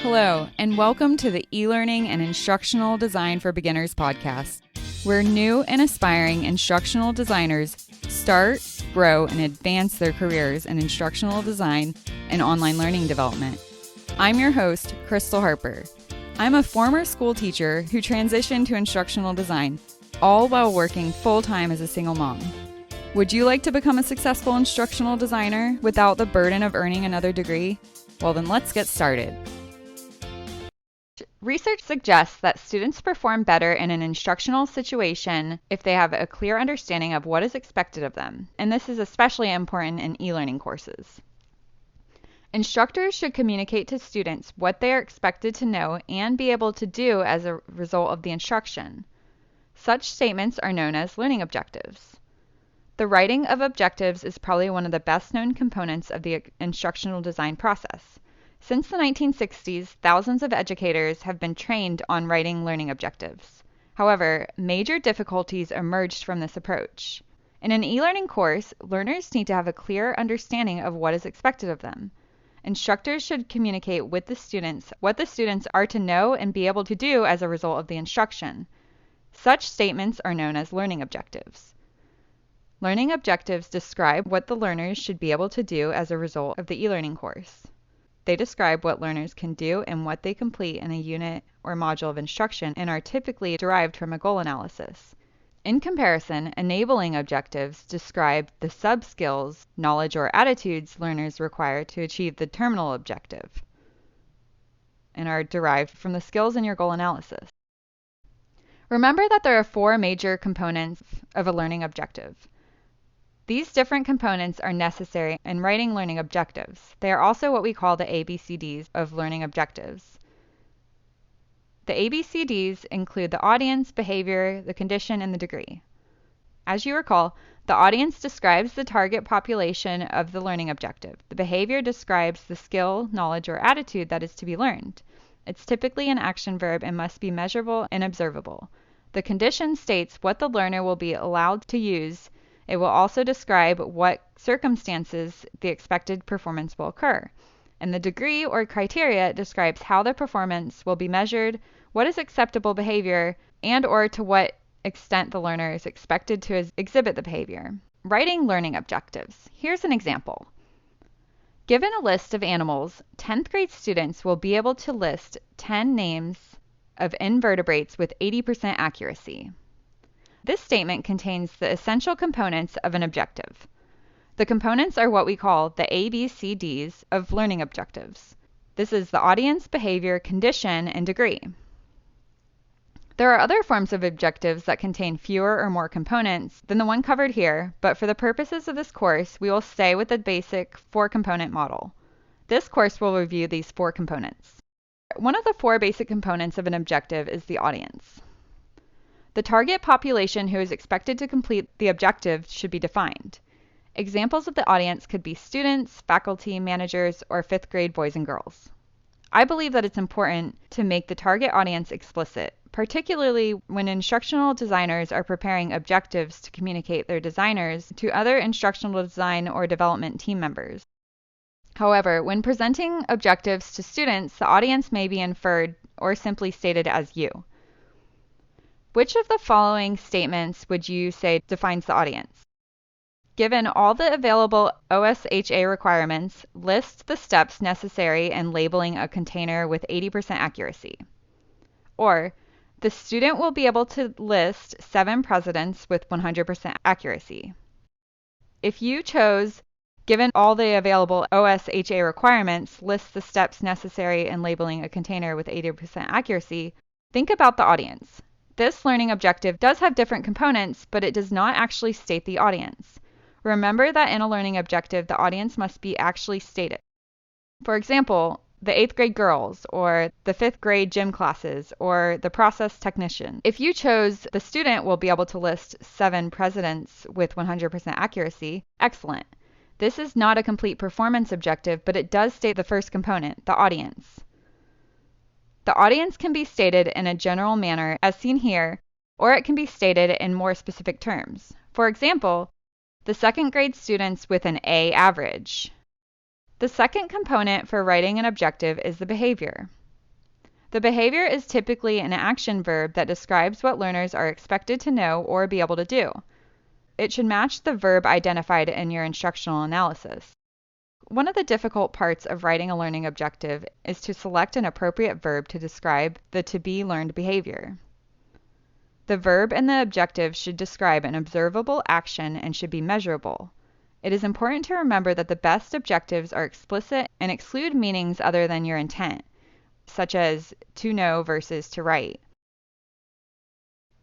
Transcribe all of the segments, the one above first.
Hello, and welcome to the eLearning and Instructional Design for Beginners podcast, where new and aspiring instructional designers start, grow, and advance their careers in instructional design and online learning development. I'm your host, Crystal Harper. I'm a former school teacher who transitioned to instructional design, all while working full-time as a single mom. Would you like to become a successful instructional designer without the burden of earning another degree? Well, then let's get started. Research suggests that students perform better in an instructional situation if they have a clear understanding of what is expected of them, and this is especially important in e-learning courses. Instructors should communicate to students what they are expected to know and be able to do as a result of the instruction. Such statements are known as learning objectives. The writing of objectives is probably one of the best-known components of the instructional design process. Since the 1960s, thousands of educators have been trained on writing learning objectives. However, major difficulties emerged from this approach. In an e-learning course, learners need to have a clear understanding of what is expected of them. Instructors should communicate with the students what the students are to know and be able to do as a result of the instruction. Such statements are known as learning objectives. Learning objectives describe what the learners should be able to do as a result of the e-learning course. They describe what learners can do and what they complete in a unit or module of instruction and are typically derived from a goal analysis. In comparison, enabling objectives describe the sub-skills, knowledge, or attitudes learners require to achieve the terminal objective and are derived from the skills in your goal analysis. Remember that there are four major components of a learning objective. These different components are necessary in writing learning objectives. They are also what we call the ABCDs of learning objectives. The ABCDs include the audience, behavior, the condition, and the degree. As you recall, the audience describes the target population of the learning objective. The behavior describes the skill, knowledge, or attitude that is to be learned. It's typically an action verb and must be measurable and observable. The condition states what the learner will be allowed to use. It will also describe what circumstances the expected performance will occur. And the degree or criteria describes how the performance will be measured, what is acceptable behavior, and or to what extent the learner is expected to exhibit the behavior. Writing learning objectives. Here's an example. Given a list of animals, 10th grade students will be able to list 10 names of invertebrates with 80% accuracy. This statement contains the essential components of an objective. The components are what we call the ABCDs of learning objectives. This is the audience, behavior, condition, and degree. There are other forms of objectives that contain fewer or more components than the one covered here, but for the purposes of this course, we will stay with the basic four-component model. This course will review these four components. One of the four basic components of an objective is the audience. The target population who is expected to complete the objective should be defined. Examples of the audience could be students, faculty, managers, or 5th grade boys and girls. I believe that it's important to make the target audience explicit, particularly when instructional designers are preparing objectives to communicate their designers to other instructional design or development team members. However, when presenting objectives to students, the audience may be inferred or simply stated as you. Which of the following statements would you say defines the audience? Given all the available OSHA requirements, list the steps necessary in labeling a container with 80% accuracy. Or, the student will be able to list 7 presidents with 100% accuracy. If you chose, given all the available OSHA requirements, list the steps necessary in labeling a container with 80% accuracy, think about the audience. This learning objective does have different components, but it does not actually state the audience. Remember that in a learning objective, the audience must be actually stated. For example, the 8th grade girls, or the 5th grade gym classes, or the process technician. If you chose the student will be able to list 7 presidents with 100% accuracy, excellent. This is not a complete performance objective, but it does state the first component, the audience. The audience can be stated in a general manner, as seen here, or it can be stated in more specific terms. For example, the 2nd grade students with an A average. The second component for writing an objective is the behavior. The behavior is typically an action verb that describes what learners are expected to know or be able to do. It should match the verb identified in your instructional analysis. One of the difficult parts of writing a learning objective is to select an appropriate verb to describe the to-be learned behavior. The verb in the objective should describe an observable action and should be measurable. It is important to remember that the best objectives are explicit and exclude meanings other than your intent, such as to know versus to write.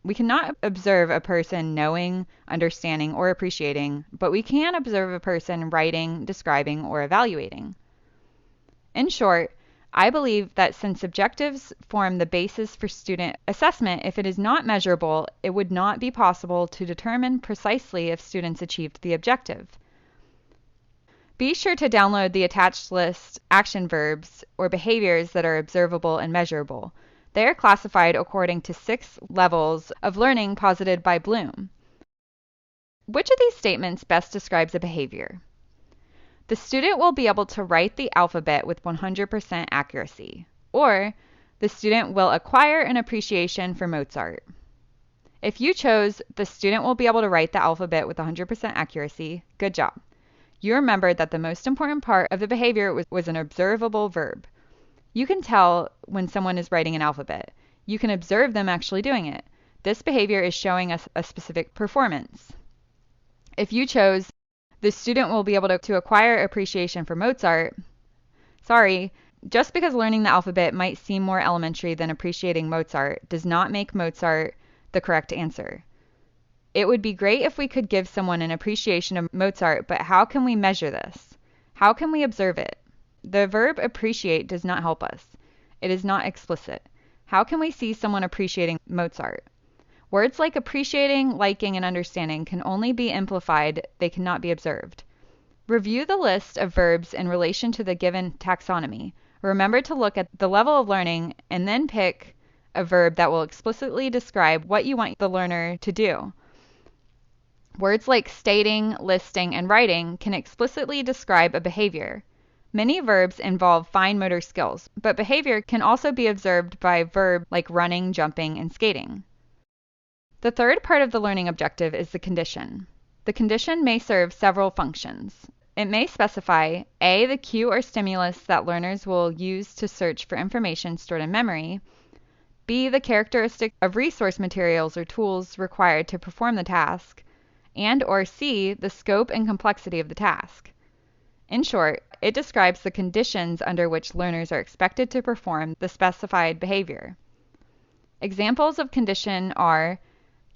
We cannot observe a person knowing, understanding, or appreciating, but we can observe a person writing, describing, or evaluating. In short, I believe that since objectives form the basis for student assessment, if it is not measurable, it would not be possible to determine precisely if students achieved the objective. Be sure to download the attached list action verbs or behaviors that are observable and measurable. They are classified according to 6 levels of learning posited by Bloom. Which of these statements best describes a behavior? The student will be able to write the alphabet with 100% accuracy. Or, the student will acquire an appreciation for Mozart. If you chose, the student will be able to write the alphabet with 100% accuracy, good job. You remembered that the most important part of the behavior was an observable verb. You can tell when someone is writing an alphabet. You can observe them actually doing it. This behavior is showing us a specific performance. If you chose, the student will be able to acquire appreciation for Mozart. Sorry, just because learning the alphabet might seem more elementary than appreciating Mozart does not make Mozart the correct answer. It would be great if we could give someone an appreciation of Mozart, but how can we measure this? How can we observe it? The verb appreciate does not help us. It is not explicit. How can we see someone appreciating Mozart? Words like appreciating, liking, and understanding can only be implied, they cannot be observed. Review the list of verbs in relation to the given taxonomy. Remember to look at the level of learning and then pick a verb that will explicitly describe what you want the learner to do. Words like stating, listing, and writing can explicitly describe a behavior. Many verbs involve fine motor skills, but behavior can also be observed by verbs like running, jumping, and skating. The third part of the learning objective is the condition. The condition may serve several functions. It may specify A, the cue or stimulus that learners will use to search for information stored in memory, B, the characteristic of resource materials or tools required to perform the task, and or C, the scope and complexity of the task. In short, it describes the conditions under which learners are expected to perform the specified behavior. Examples of condition are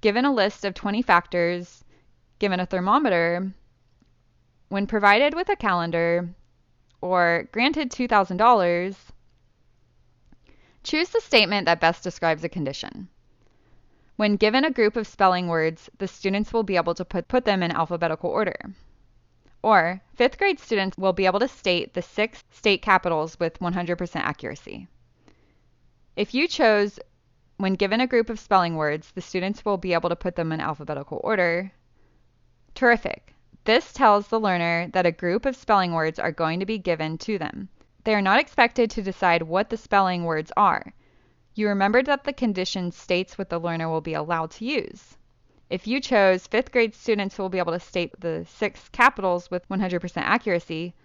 given a list of 20 factors, given a thermometer, when provided with a calendar, or granted $2,000. Choose the statement that best describes a condition. When given a group of spelling words, the students will be able to put them in alphabetical order. Or, 5th grade students will be able to state the 6 state capitals with 100% accuracy. If you chose, when given a group of spelling words, the students will be able to put them in alphabetical order. Terrific. This tells the learner that a group of spelling words are going to be given to them. They are not expected to decide what the spelling words are. You remembered that the condition states what the learner will be allowed to use. If you chose 5th grade students who will be able to state the 6 capitals with 100% accuracy,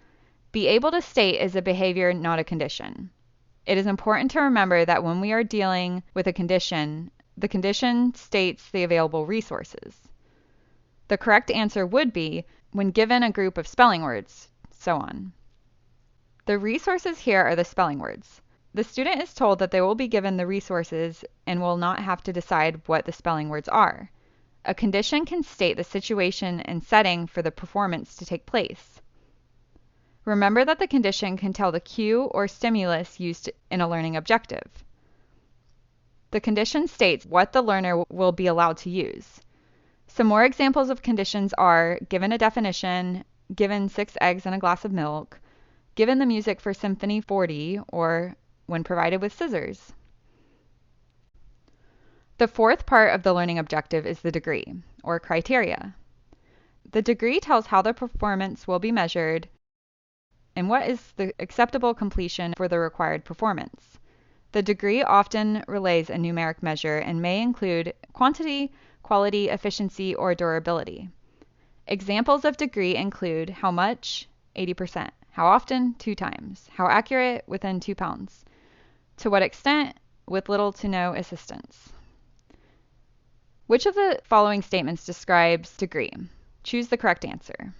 be able to state is a behavior, not a condition. It is important to remember that when we are dealing with a condition, the condition states the available resources. The correct answer would be when given a group of spelling words, so on. The resources here are the spelling words. The student is told that they will be given the resources and will not have to decide what the spelling words are. A condition can state the situation and setting for the performance to take place. Remember that the condition can tell the cue or stimulus used in a learning objective. The condition states what the learner will be allowed to use. Some more examples of conditions are given a definition, given 6 eggs and a glass of milk, given the music for Symphony 40, or when provided with scissors. The fourth part of the learning objective is the degree, or criteria. The degree tells how the performance will be measured and what is the acceptable completion for the required performance. The degree often relays a numeric measure and may include quantity, quality, efficiency, or durability. Examples of degree include how much, 80%, how often, 2 times, how accurate, within 2 pounds, to what extent, with little to no assistance. Which of the following statements describes degree? Choose the correct answer.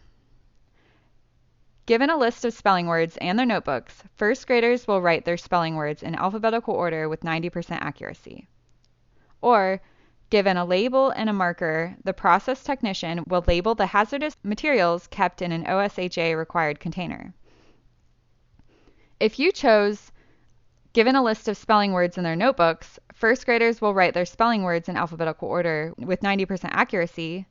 Given a list of spelling words and their notebooks, first graders will write their spelling words in alphabetical order with 90% accuracy. Or, given a label and a marker, the process technician will label the hazardous materials kept in an OSHA required container. If you chose, given a list of spelling words in their notebooks, first graders will write their spelling words in alphabetical order with 90% accuracy,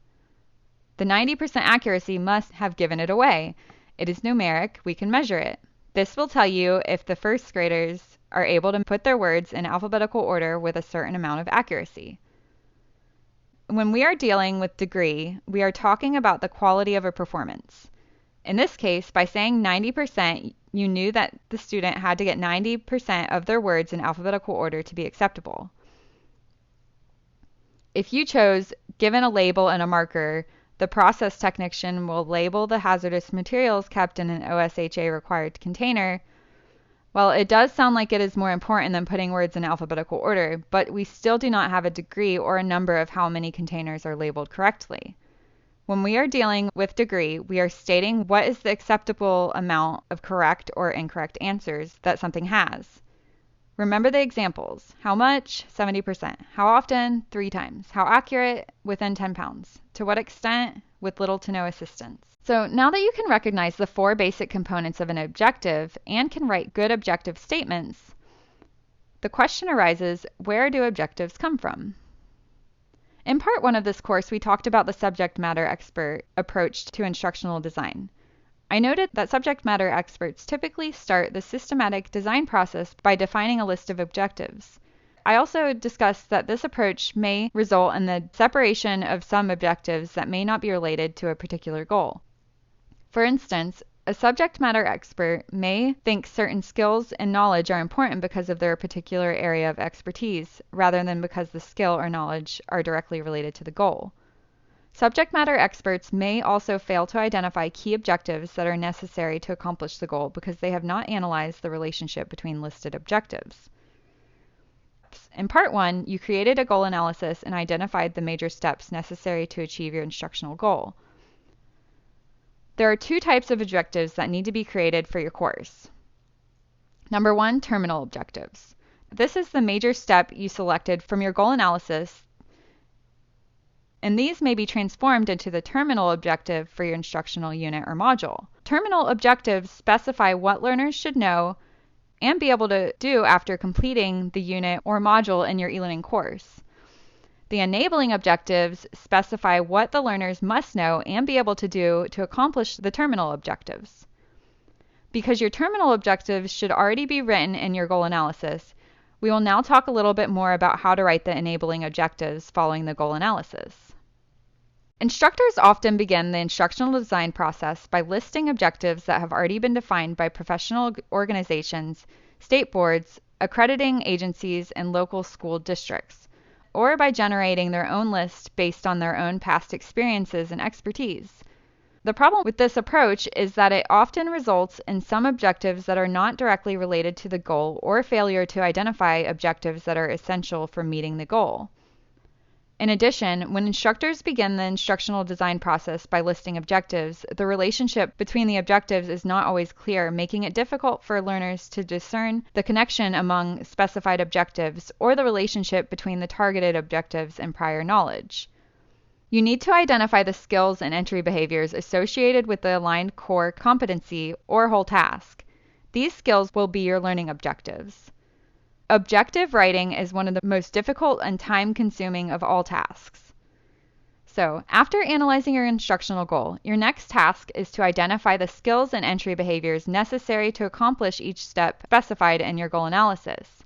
the 90% accuracy must have given it away. It is numeric, we can measure it. This will tell you if the first graders are able to put their words in alphabetical order with a certain amount of accuracy. When we are dealing with degree, we are talking about the quality of a performance. In this case, by saying 90%, you knew that the student had to get 90% of their words in alphabetical order to be acceptable. If you chose, given a label and a marker, the process technician will label the hazardous materials kept in an OSHA required container. Well, it does sound like it is more important than putting words in alphabetical order, but we still do not have a degree or a number of how many containers are labeled correctly. When we are dealing with degree, we are stating what is the acceptable amount of correct or incorrect answers that something has. Remember the examples. How much? 70%. How often? 3 times. How accurate? Within 10 pounds. To what extent? With little to no assistance. So now that you can recognize the 4 basic components of an objective and can write good objective statements, the question arises, where do objectives come from? In part 1 of this course, we talked about the subject matter expert approach to instructional design. I noted that subject matter experts typically start the systematic design process by defining a list of objectives. I also discussed that this approach may result in the separation of some objectives that may not be related to a particular goal. For instance, a subject matter expert may think certain skills and knowledge are important because of their particular area of expertise, rather than because the skill or knowledge are directly related to the goal. Subject matter experts may also fail to identify key objectives that are necessary to accomplish the goal because they have not analyzed the relationship between listed objectives. In part 1, you created a goal analysis and identified the major steps necessary to achieve your instructional goal. There are 2 types of objectives that need to be created for your course. Number 1, terminal objectives. This is the major step you selected from your goal analysis, and these may be transformed into the terminal objective for your instructional unit or module. Terminal objectives specify what learners should know and be able to do after completing the unit or module in your eLearning course. The enabling objectives specify what the learners must know and be able to do to accomplish the terminal objectives. Because your terminal objectives should already be written in your goal analysis, we will now talk a little bit more about how to write the enabling objectives following the goal analysis. Instructors often begin the instructional design process by listing objectives that have already been defined by professional organizations, state boards, accrediting agencies, and local school districts, or by generating their own list based on their own past experiences and expertise. The problem with this approach is that it often results in some objectives that are not directly related to the goal or failure to identify objectives that are essential for meeting the goal. In addition, when instructors begin the instructional design process by listing objectives, the relationship between the objectives is not always clear, making it difficult for learners to discern the connection among specified objectives or the relationship between the targeted objectives and prior knowledge. You need to identify the skills and entry behaviors associated with the aligned core competency or whole task. These skills will be your learning objectives. Objective writing is one of the most difficult and time-consuming of all tasks. So, after analyzing your instructional goal, your next task is to identify the skills and entry behaviors necessary to accomplish each step specified in your goal analysis.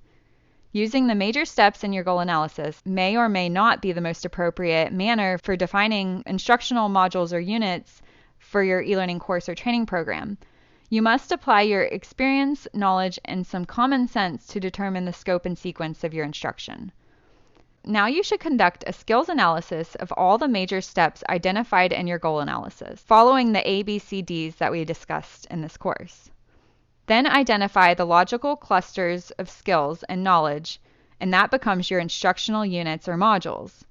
Using the major steps in your goal analysis may or may not be the most appropriate manner for defining instructional modules or units for your eLearning course or training program. You must apply your experience, knowledge, and some common sense to determine the scope and sequence of your instruction. Now you should conduct a skills analysis of all the major steps identified in your goal analysis, following the ABCDs that we discussed in this course. Then identify the logical clusters of skills and knowledge, and that becomes your instructional units or modules.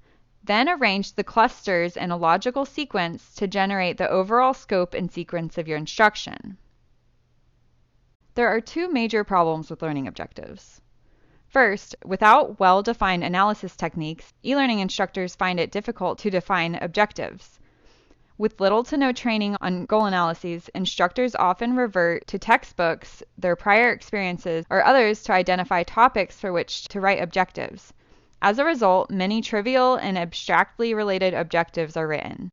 Then arrange the clusters in a logical sequence to generate the overall scope and sequence of your instruction. There are two major problems with learning objectives. First, without well-defined analysis techniques, e-learning instructors find it difficult to define objectives. With little to no training on goal analyses, instructors often revert to textbooks, their prior experiences, or others to identify topics for which to write objectives. As a result, many trivial and abstractly related objectives are written.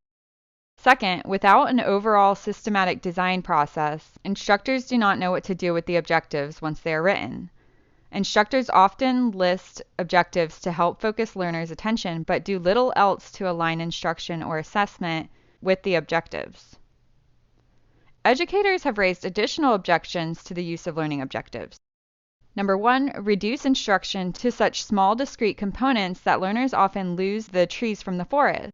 Second, without an overall systematic design process, instructors do not know what to do with the objectives once they are written. Instructors often list objectives to help focus learners' attention, but do little else to align instruction or assessment with the objectives. Educators have raised additional objections to the use of learning objectives. Number one, reduce instruction to such small discrete components that learners often lose the trees from the forest.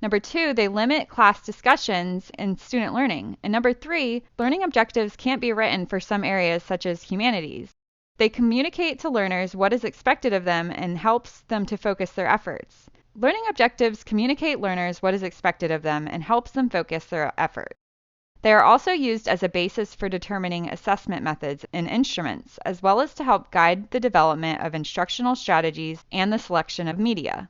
Number two, they limit class discussions in student learning. And number three, learning objectives can't be written for some areas such as humanities. They communicate to learners what is expected of them and helps them to focus their efforts. Learning objectives communicate learners what is expected of them and helps them focus their effort. They are also used as a basis for determining assessment methods and instruments, as well as to help guide the development of instructional strategies and the selection of media.